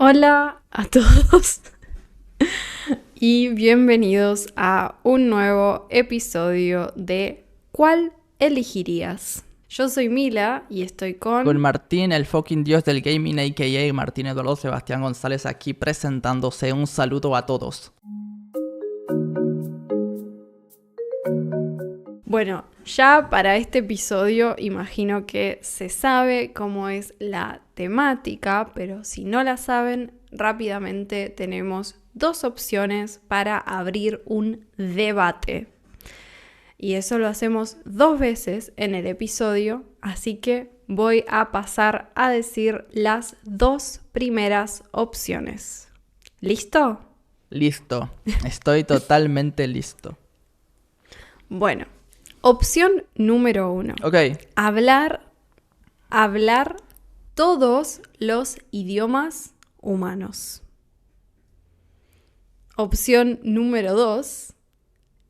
Hola a todos y bienvenidos a un nuevo episodio de ¿Cuál elegirías? Yo soy Mila y estoy Con con... Martín, el fucking dios del gaming, a.k.a. Martín Eduardo Sebastián González, aquí presentándose. Un saludo a todos. Bueno, ya para este episodio imagino que se sabe cómo es la temática, pero si no la saben, rápidamente tenemos dos opciones para abrir un debate. Y eso lo hacemos 2 veces en el episodio, así que voy a pasar a decir las 2 primeras opciones. ¿Listo? Listo. Estoy totalmente listo. Bueno, opción número 1. Ok. Hablar todos los idiomas humanos. Opción número 2.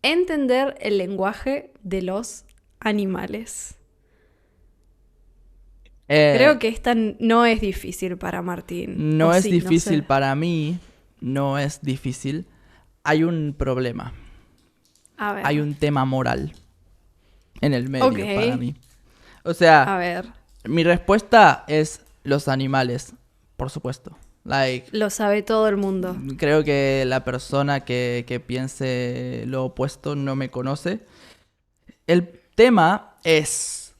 Entender el lenguaje de los animales. Creo que esta no es difícil para Martín. No O es sí, difícil no sé. para mí. No es difícil. Hay un problema. A ver. Hay un tema moral en el medio Ok. para mí. O A sea, ver. mi respuesta es los animales, por supuesto. Lo sabe todo el mundo. Creo que la persona que piense lo opuesto no me conoce. El tema es,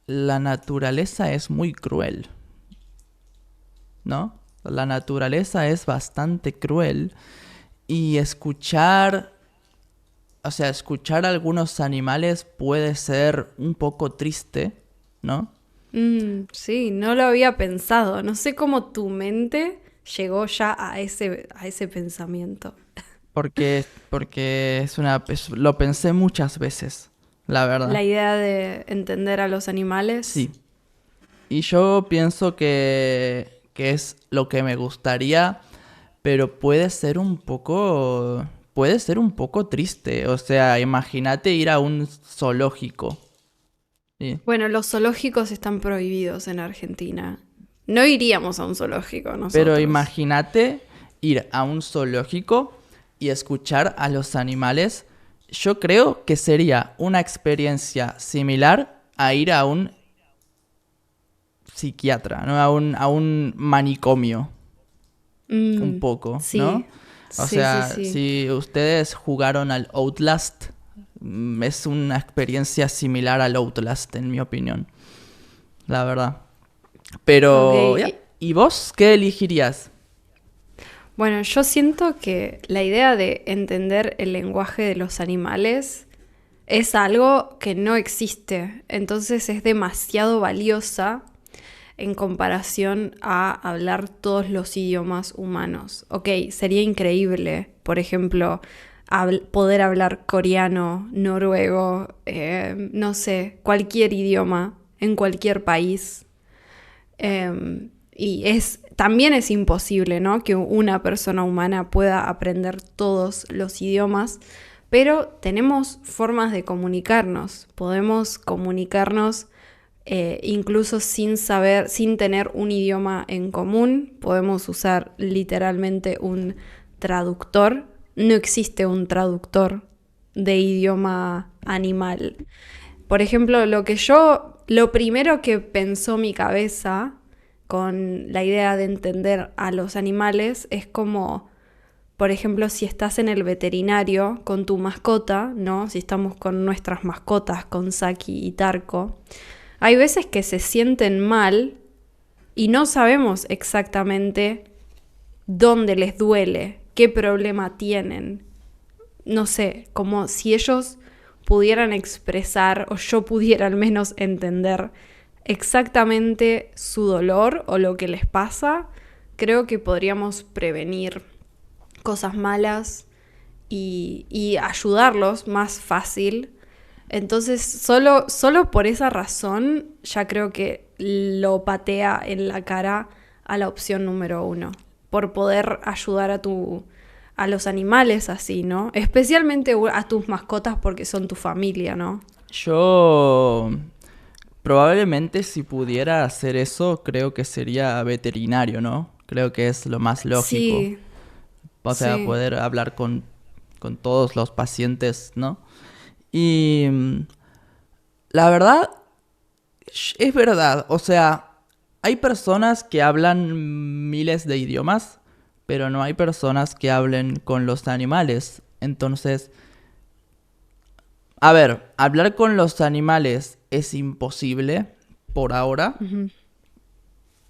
la naturaleza es muy cruel, ¿no? La naturaleza es bastante cruel y escuchar a algunos animales puede ser un poco triste, ¿no? Sí, no lo había pensado. No sé cómo tu mente llegó ya a ese pensamiento. Porque lo pensé muchas veces, la verdad. La idea de entender a los animales. Sí. Y yo pienso que es lo que me gustaría, pero puede ser un poco triste. O sea, imagínate ir a un zoológico. ¿Sí? Bueno, los zoológicos están prohibidos en Argentina. No iríamos a un zoológico Pero nosotros. imagínate ir a un zoológico y escuchar a los animales. Yo creo que sería una experiencia similar a ir a un psiquiatra, ¿no? A un manicomio, un poco, Sí, ¿no? O sí, sí, sea, sí. si ustedes jugaron al Outlast, es una experiencia similar al Outlast, en mi opinión, la verdad. Ok. Pero, ya. ¿Y vos qué elegirías? Bueno, yo siento que la idea de entender el lenguaje de los animales es algo que no existe. Entonces es demasiado valiosa en comparación a hablar todos los idiomas humanos. Ok, sería increíble, por ejemplo, poder hablar coreano, noruego, no sé, cualquier idioma en cualquier país. También es imposible, ¿no? Que una persona humana pueda aprender todos los idiomas, pero tenemos formas de comunicarnos. Podemos comunicarnos incluso sin saber, sin tener un idioma en común. Podemos usar literalmente un traductor. No existe un traductor de idioma animal. Por ejemplo, lo primero que pensó mi cabeza con la idea de entender a los animales es como, por ejemplo, si estás en el veterinario con tu mascota, ¿no? Si estamos con nuestras mascotas, con Saki y Tarko, hay veces que se sienten mal y no sabemos exactamente dónde les duele, qué problema tienen. No sé, como si ellos pudieran expresar o yo pudiera al menos entender exactamente su dolor o lo que les pasa, creo que podríamos prevenir cosas malas y ayudarlos más fácil. Entonces, solo por esa razón, ya creo que lo patea en la cara a la opción número 1. Por poder ayudar a los animales así, ¿no? Especialmente a tus mascotas porque son tu familia, ¿no? Yo probablemente si pudiera hacer eso, creo que sería veterinario, ¿no? Creo que es lo más lógico. Sí, O sea, sí. poder hablar con todos los pacientes, ¿no? Y la verdad, es verdad. O sea, hay personas que hablan miles de idiomas, pero no hay personas que hablen con los animales. Entonces, a ver, hablar con los animales es imposible por ahora. Ujú.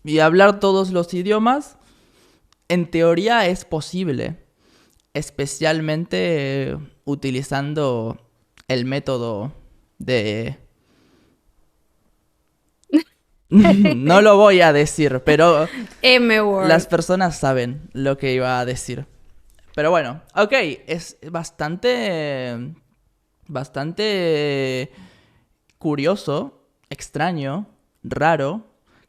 Y hablar todos los idiomas, en teoría es posible. Especialmente utilizando el método de... No lo voy a decir, pero las M-word. personas saben lo que iba a decir. Pero bueno, ok, es bastante curioso, extraño, raro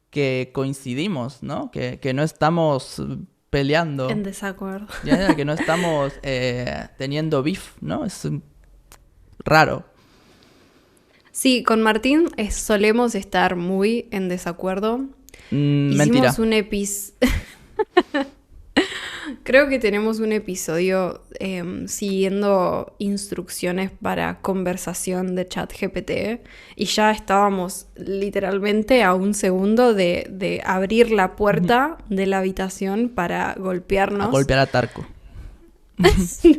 que coincidimos, ¿no? Que no estamos En peleando, desacuerdo. ya, que no estamos teniendo beef, ¿no? Es raro. Sí, con Martín solemos estar muy en desacuerdo. Mentira. Hicimos un Creo que tenemos un episodio siguiendo instrucciones para conversación de ChatGPT y ya estábamos literalmente a un segundo de abrir la puerta de la habitación para A golpearnos. golpear a Tarco.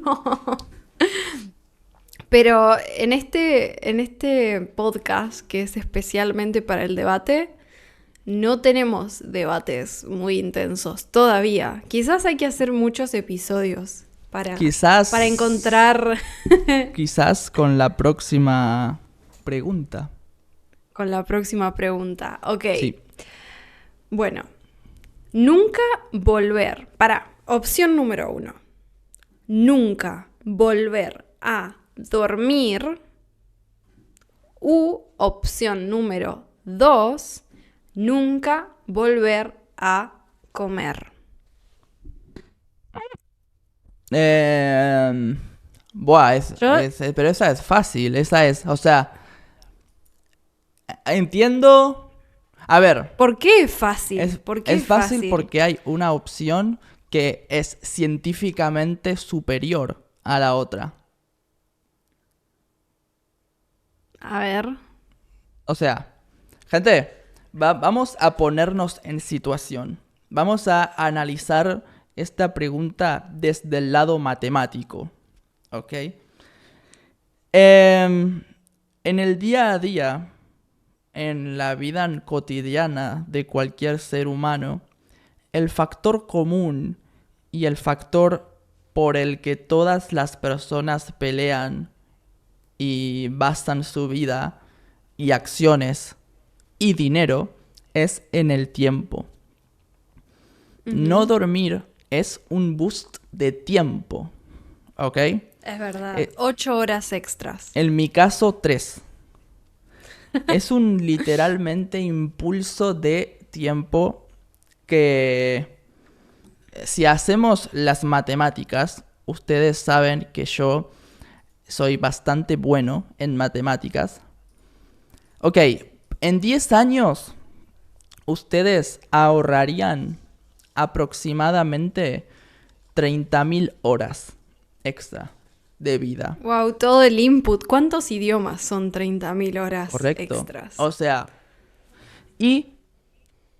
No. Pero en este podcast, que es especialmente para el debate, no tenemos debates muy intensos todavía. Quizás hay que hacer muchos episodios para Quizás, encontrar quizás con la próxima pregunta. con la próxima pregunta. Ok, Sí. bueno, nunca volver. Opción número 1. Nunca volver a dormir. U opción número 2. Nunca volver a comer. Eh, buah, Yo, pero esa es fácil. Esa es, o sea, entiendo. A ver, ¿por qué es fácil? es, ¿Por qué es es fácil fácil? porque hay una opción que es científicamente superior a la otra. A ver. O sea, gente, vamos a ponernos en situación. Vamos a analizar esta pregunta desde el lado matemático. ¿Ok? En el día a día, en la vida cotidiana de cualquier ser humano, el factor común y el factor por el que todas las personas pelean y basan su vida y acciones y dinero es en el tiempo. No Ujú. dormir es un boost de tiempo, ¿ok? Es verdad. 8 horas extras. En mi caso, 3. Es un literalmente impulso de tiempo que si hacemos las matemáticas, ustedes saben que yo soy bastante bueno en matemáticas. Ok, en 10 años ustedes ahorrarían aproximadamente 30.000 horas extra de vida. Wow, todo el input. ¿Cuántos idiomas son 30.000 horas ¿Correcto? extras? O sea, y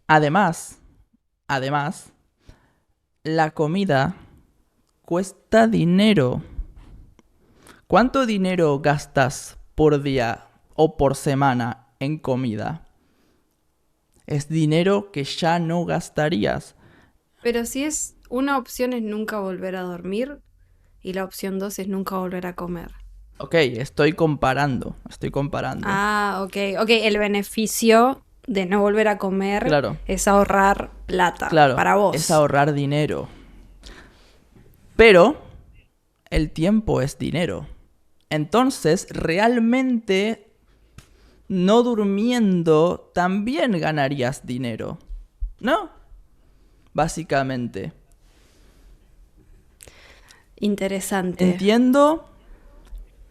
además, la comida cuesta dinero. ¿Cuánto dinero gastas por día o por semana en comida? Es dinero que ya no gastarías. Pero si es una opción es nunca volver a dormir y la opción 2 es nunca volver a comer. Ok, estoy comparando. Ah, ok. Ok, el beneficio de no volver a comer Claro, es ahorrar plata claro, para es vos. ahorrar dinero. Pero el tiempo es dinero. Entonces, realmente, no durmiendo también ganarías dinero. ¿No? Básicamente. Interesante. Entiendo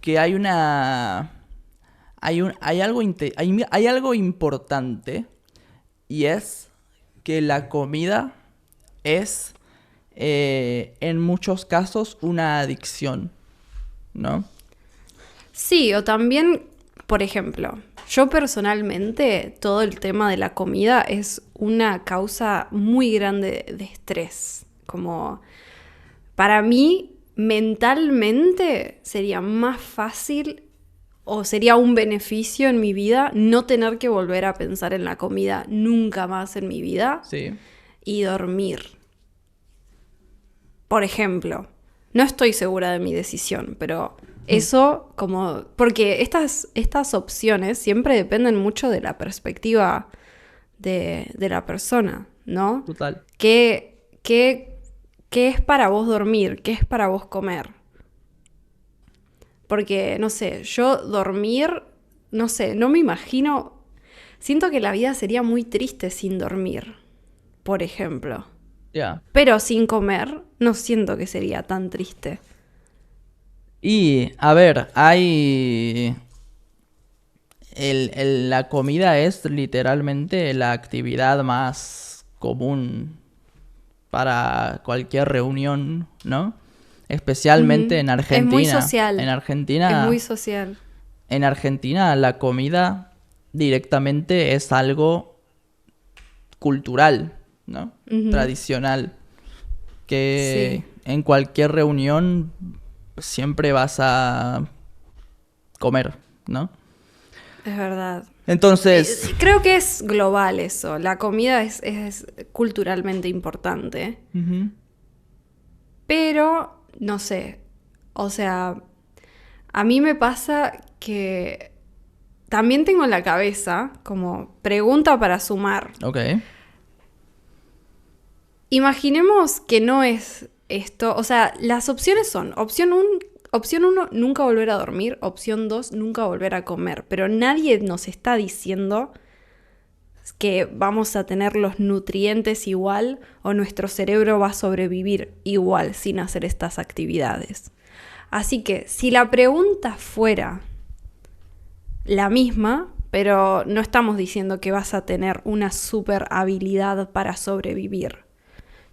que hay una... hay algo importante y es que la comida es en muchos casos una adicción, ¿no? Sí, o también, por ejemplo, yo personalmente todo el tema de la comida es una causa muy grande de estrés. Como para mí, mentalmente sería más fácil o sería un beneficio en mi vida no tener que volver a pensar en la comida nunca más en mi vida Sí. y dormir. Por ejemplo, no estoy segura de mi decisión, pero eso como... Porque estas opciones siempre dependen mucho de la perspectiva de la persona, ¿no? Total. ¿Qué es para vos dormir? ¿Qué es para vos comer? Porque, no sé, yo dormir, no sé, no me imagino... Siento que la vida sería muy triste sin dormir, por ejemplo. Ya. Pero sin comer, no siento que sería tan triste. Y, a ver, la comida es literalmente la actividad más común para cualquier reunión, ¿no? Especialmente en Es muy Argentina. social. En Es muy Argentina, social. en Argentina la comida directamente es algo cultural, ¿no? Tradicional. Que Sí, en cualquier reunión siempre vas a comer, ¿no? es verdad. Entonces, Creo que es global eso. La comida es culturalmente importante. ujú, Pero, no sé. O sea, a mí me pasa que también tengo en la cabeza como pregunta para sumar. ok, Imaginemos que no es esto, o sea, las opciones son opción 1, nunca volver a dormir, opción 2, nunca volver a comer, pero nadie nos está diciendo que vamos a tener los nutrientes igual o nuestro cerebro va a sobrevivir igual sin hacer estas actividades. Así que si la pregunta fuera la misma, pero no estamos diciendo que vas a tener una super habilidad para sobrevivir.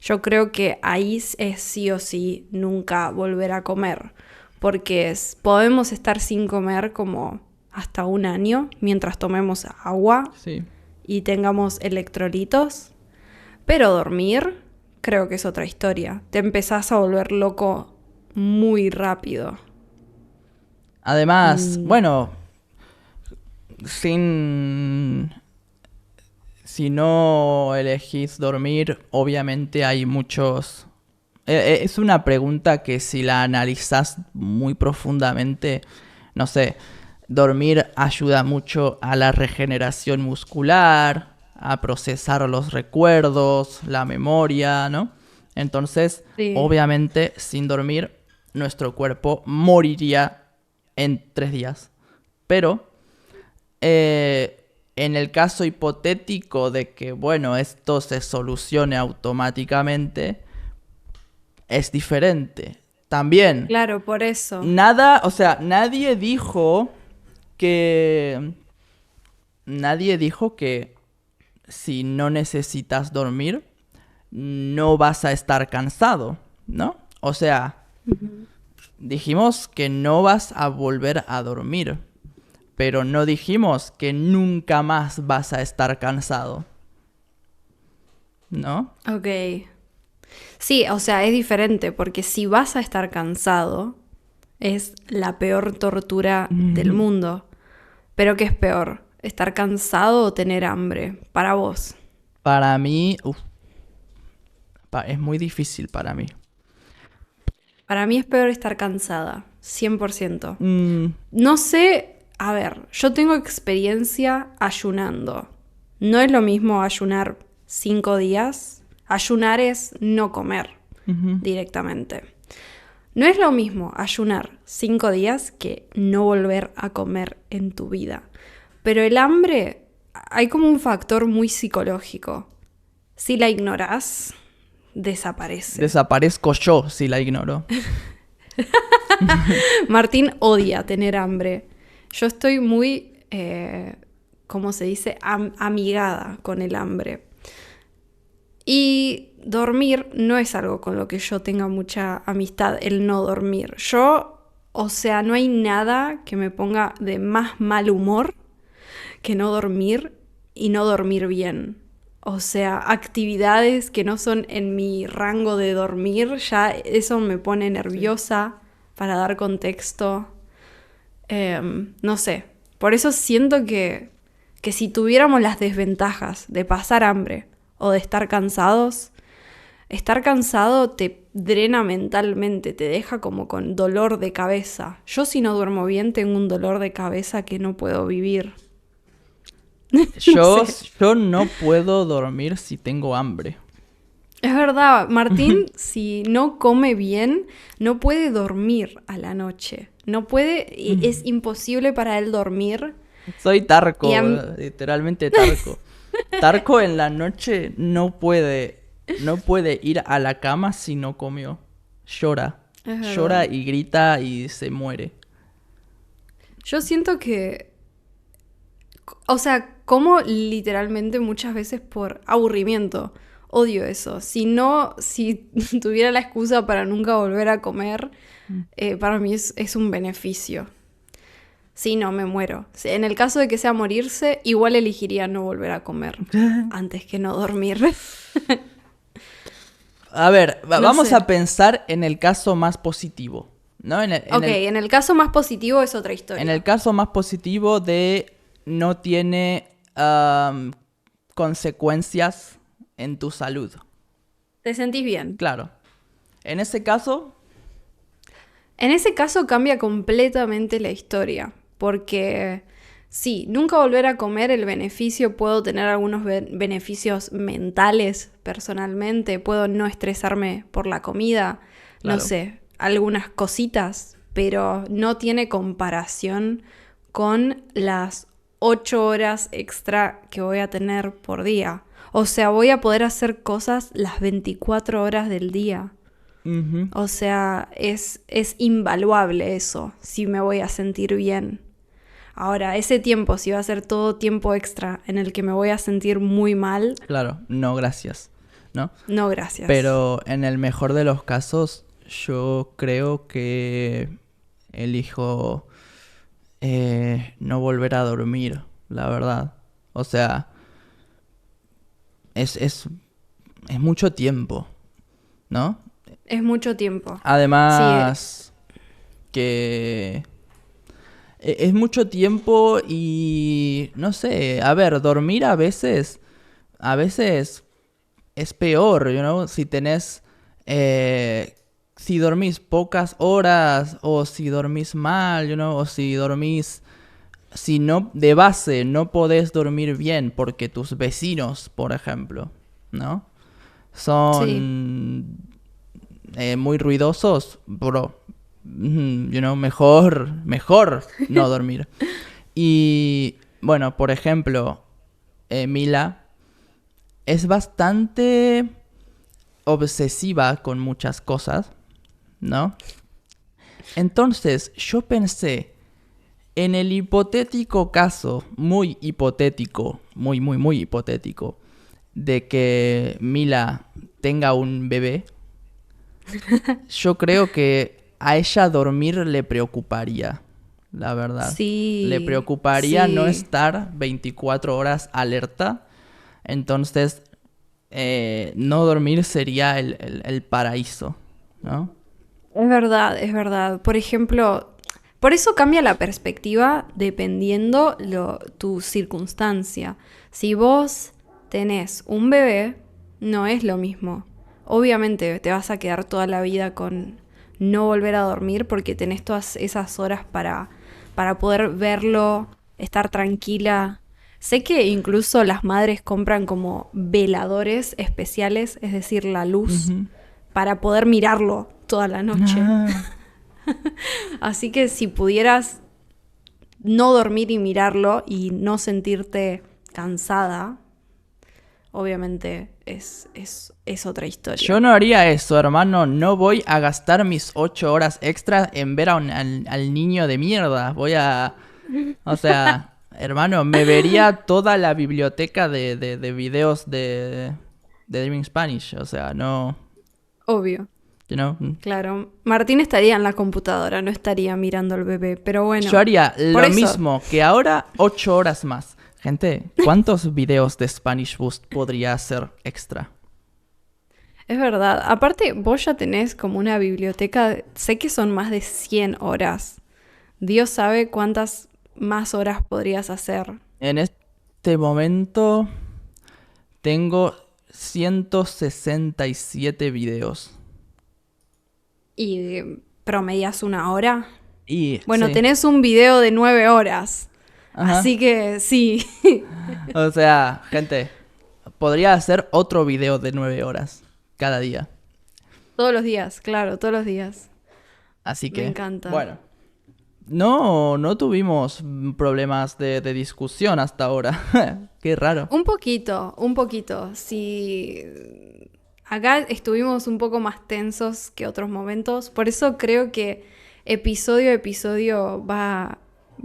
Yo creo que ahí es sí o sí nunca volver a comer, porque podemos estar sin comer como hasta un año mientras tomemos agua sí. y tengamos electrolitos, pero dormir creo que es otra historia. Te empezás a volver loco muy rápido. Además, bueno, sin... Si no elegís dormir, obviamente hay muchos... Es una pregunta que si la analizás muy profundamente, no sé, dormir ayuda mucho a la regeneración muscular, a procesar los recuerdos, la memoria, ¿no? Entonces, Sí. obviamente, sin dormir, nuestro cuerpo moriría en 3 días. Pero en el caso hipotético de que, bueno, esto se solucione automáticamente, es diferente. También, Claro, por eso. nada, o sea, nadie dijo que si no necesitas dormir, no vas a estar cansado, ¿no? O sea, dijimos que no vas a volver a dormir. Pero no dijimos que nunca más vas a estar cansado. ¿No? Ok. Sí, o sea, es diferente, porque si vas a estar cansado, es la peor tortura del mundo. Pero ¿qué es peor? ¿Estar cansado o tener hambre? Para vos. Para mí, es muy difícil para mí. Para mí es peor estar cansada, 100%. Mm, No sé, a ver, yo tengo experiencia ayunando. No es lo mismo ayunar 5 días. Ayunar es no comer directamente. No es lo mismo ayunar 5 días que no volver a comer en tu vida. Pero el hambre, hay como un factor muy psicológico. Si la ignorás, desaparece. Desaparezco yo si la ignoro. Martín odia tener hambre. Yo estoy muy, ¿cómo se dice? Amigada con el hambre. Y dormir no es algo con lo que yo tenga mucha amistad, el no dormir. O sea, no hay nada que me ponga de más mal humor que no dormir y no dormir bien. O sea, actividades que no son en mi rango de dormir, ya eso me pone nerviosa para dar contexto. No sé, por eso siento que si tuviéramos las desventajas de pasar hambre o de estar cansado te drena mentalmente, te deja como con dolor de cabeza. Yo si no duermo bien tengo un dolor de cabeza que no puedo vivir. Yo, No sé. yo no puedo dormir si tengo hambre. Es verdad, Martín, si no come bien, no puede dormir a la noche. No puede, es imposible para él dormir. Soy Y Tarco, literalmente Tarco. Tarco en la noche no puede ir a la cama si no comió. Llora. es Llora verdad. y grita y se muere. Yo siento que, o sea, como literalmente muchas veces por aburrimiento. Odio eso. Si tuviera la excusa para nunca volver a comer, para mí es un beneficio. Sí, no, me muero. Sí, en el caso de que sea morirse, igual elegiría no volver a comer antes que no dormir. A ver, No vamos sé. a pensar en el caso más positivo, ¿no? Ok, en el caso más positivo es otra historia. En el caso más positivo de no tiene consecuencias en tu salud. ¿Te sentís bien? Claro. En ese caso, En ese caso cambia completamente la historia, porque sí, nunca volver a comer el beneficio, puedo tener algunos beneficios mentales personalmente, puedo no estresarme por la comida, no claro. sé, algunas cositas, pero no tiene comparación con las 8 horas extra que voy a tener por día. O sea, voy a poder hacer cosas las 24 horas del día. Ujú. O sea, es invaluable eso, si me voy a sentir bien. Ahora, ese tiempo, si va a ser todo tiempo extra en el que me voy a sentir muy mal, Claro, no, gracias, ¿no? no gracias. Pero en el mejor de los casos, yo creo que elijo no volver a dormir, la verdad. O sea, es mucho tiempo, ¿no? Es mucho tiempo. Sí, Además, que es mucho tiempo y no sé, a ver, dormir a veces es peor, si tenés, si dormís pocas horas o si dormís mal, o si no, de base no podés dormir bien porque tus vecinos, por ejemplo, ¿no? sí, Son muy ruidosos, bro. Mejor no dormir. Y bueno, por ejemplo, Mila es bastante obsesiva con muchas cosas, ¿no? Entonces, yo pensé, en el hipotético caso, muy hipotético, muy, muy, muy hipotético, de que Mila tenga un bebé, yo creo que a ella dormir le preocuparía, la verdad. Le sí, preocuparía no sí. estar 24 horas alerta. Entonces, no dormir sería el paraíso, ¿no? Es verdad, es verdad. Por ejemplo, por eso cambia la perspectiva dependiendo tu circunstancia. Si vos tenés un bebé, no es lo mismo. Obviamente te vas a quedar toda la vida con no volver a dormir porque tenés todas esas horas para poder verlo, estar tranquila. Sé que incluso las madres compran como veladores especiales, es decir, la luz, Ujú. para poder mirarlo toda la noche. Ah, Así que si pudieras no dormir y mirarlo y no sentirte cansada, obviamente es otra yo historia. no haría eso, hermano. No voy a gastar mis 8 horas extras en ver al niño de mierda. O sea, hermano, me vería toda la biblioteca de videos de Dreaming Spanish, o sea, no, Obvio, you know. claro. Martín estaría en la computadora, no estaría mirando al bebé, pero bueno. Yo haría por lo eso. mismo que ahora, 8 horas más. Gente, ¿cuántos videos de Spanish Boost podría hacer extra? Es verdad. Aparte, vos ya tenés como una biblioteca, sé que son más de 100 horas. Dios sabe cuántas más horas podrías hacer. En este momento tengo 167 videos. ¿Y promedias una hora? Y Bueno, sí. tenés un video de 9 horas. Ajá. Así que sí. O sea, gente, podría hacer otro video de 9 horas cada día. Todos los días, claro, todos los días. Así Me que, encanta. bueno. No tuvimos problemas de discusión hasta ahora. Qué raro. Un poquito. Si acá estuvimos un poco más tensos que otros momentos, por eso creo que episodio a episodio va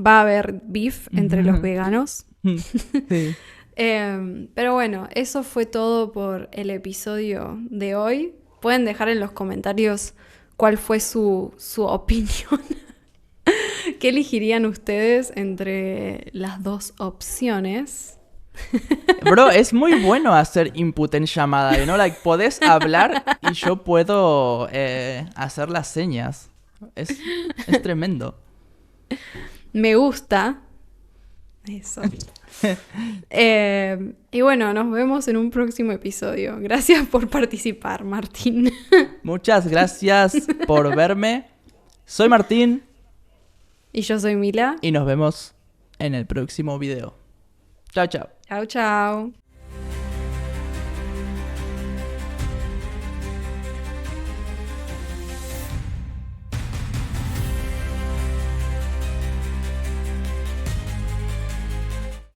a haber beef entre los veganos. Sí. Pero bueno, eso fue todo por el episodio de hoy. Pueden dejar en los comentarios cuál fue su opinión. ¿Qué elegirían ustedes entre las dos opciones? Bro, es muy bueno hacer input en llamada, ¿no? Like, podés hablar y yo puedo hacer las señas. Es tremendo. Me gusta. Eso. Y bueno, nos vemos en un próximo episodio. Gracias por participar, Martín. Muchas gracias por verme. Soy Martín Y yo soy Mila. y nos vemos en el próximo video. Chao, chao. Chao, chao.